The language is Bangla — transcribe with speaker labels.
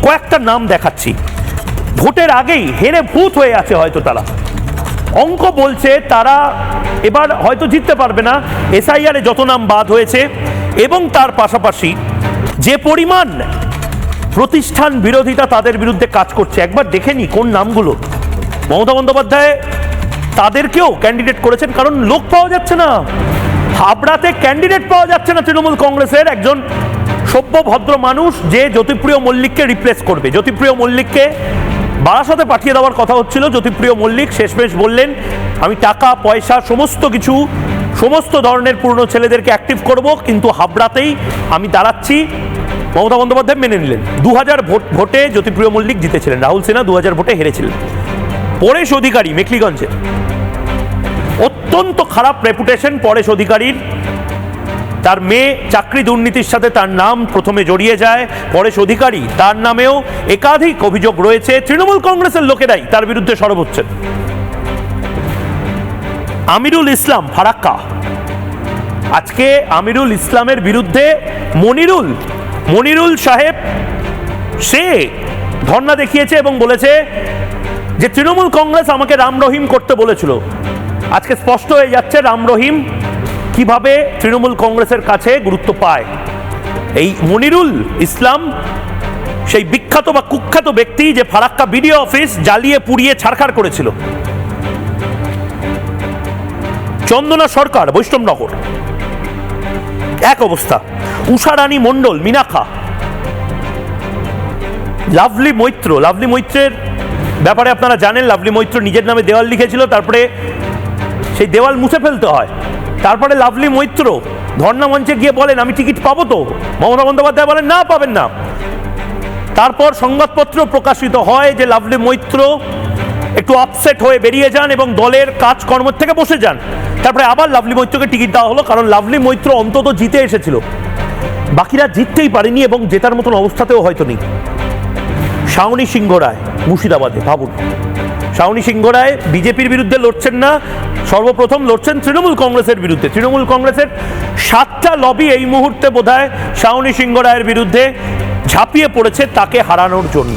Speaker 1: কয়েকটা নাম দেখাচ্ছি। ভোটের আগেই হেরে ভূত হয়ে আছে হয়তো তারা, অঙ্ক বলছে তারা এবার হয়তো জিততে পারবে না। এসআইআরে যত নাম বাদ হয়েছে এবং তার পাশাপাশি যে পরিমাণ প্রতিষ্ঠান বিরোধিতা তাদের বিরুদ্ধে কাজ করছে, একবার দেখে নি কোন নামগুলো। মমতা বন্দ্যোপাধ্যায় তাদেরকেও ক্যান্ডিডেট করেছেন, কারণ লোক পাওয়া যাচ্ছে না। হাবড়াতে ক্যান্ডিডেট পাওয়া যাচ্ছে না তৃণমূল কংগ্রেসের, একজন সভ্য ভদ্র মানুষ যে জ্যোতিপ্রিয় মল্লিককে রিপ্লেস করবে। জ্যোতিপ্রিয় মল্লিককে বারাসাতে পাঠিয়ে দেওয়ার কথা হচ্ছিল। জ্যোতিপ্রিয় মল্লিক শেষমেশ বললেন আমি টাকা পয়সা সমস্ত কিছু সমস্ত ধরনের পুরনো ছেলেদেরকে অ্যাক্টিভ করব, কিন্তু হাবড়াতেই আমি দাঁড়াচ্ছি। মমতা বন্দ্যোপাধ্যায় মেনে নিলেন। 2000 ভোটে জ্যোতিপ্রিয় মল্লিক জিতেছিলেন, রাহুল সিনহা 2000 ভোটে হেরেছিলেন। পরেশ অধিকারী মেখলিগঞ্জে, অত্যন্ত খারাপ রেপুটেশন পরেশ অধিকারীর। তার মেয়ে চাকরি দুর্নীতির সাথে তার নাম প্রথমে জড়িয়ে যায়। পরেশ অধিকারী, তার নামেও একাধিক অভিযোগ রয়েছে। তৃণমূল কংগ্রেসের লোকেরাই তার বিরুদ্ধে সরব হচ্ছেন। আমিরুল ইসলাম ফারাক্কা, আজকে আমিরুল ইসলামের বিরুদ্ধে মনিরুল সাহেব সে ধর্ণা দেখিয়েছে এবং বলেছে যে তৃণমূল কংগ্রেস আমাকে রাম রহিম করতে বলেছিল। আজকে স্পষ্ট হয়ে যাচ্ছে রাম রহিম কিভাবে তৃণমূল কংগ্রেসের কাছে গুরুত্ব পায়। এই মনিরুল ইসলাম সেই বিখ্যাত বা কুখ্যাত ব্যক্তি যে ফারাক্কা বিডিও অফিস জ্বালিয়ে পুড়িয়ে ছারখার করেছিল। চন্দনা সরকার বৈষ্ণবনগর এক অবস্থা। উষারানী মণ্ডল মিনাখা, লাভলি মৈত্রের ব্যাপারে আপনারা জানেন। লাভলি মৈত্র নিজের নামে দেওয়াল লিখেছিল, তারপরে সেই দেওয়াল মুছে ফেলতে হয়। তারপরে লাভলি মৈত্র ধর্ণা মঞ্চে গিয়ে বলেন আমি টিকিট পাবো তো, মমতা বন্দ্যোপাধ্যায় বলেন না পাবেন না। তারপর সংবাদপত্র প্রকাশিত হয় যে লাভলি মৈত্র একটু আপসেট হয়ে বেরিয়ে যান এবং দলের কাজকর্ম থেকে বসে যান। তারপরে আবার লাভলি মৈত্রকে টিকিট দেওয়া হলো, কারণ লাভলি মৈত্র অন্তত জিতে এসেছিল, বাকিরা জিততেই পারেনি এবং জেতার মতন অবস্থাতেও হয়তো নেই। শাওনি সিংহ রায় মুর্শিদাবাদে, ভাবুন, শাওনি সিংহ রায় বিজেপির বিরুদ্ধে লড়ছেন না, সর্বপ্রথম লড়ছেন তৃণমূল কংগ্রেসের বিরুদ্ধে। তৃণমূল কংগ্রেসের 7টা লবি এই মুহূর্তে বোধহয় শাওনি সিংহ রায়ের বিরুদ্ধে ঝাঁপিয়ে পড়েছে তাকে হারানোর জন্য।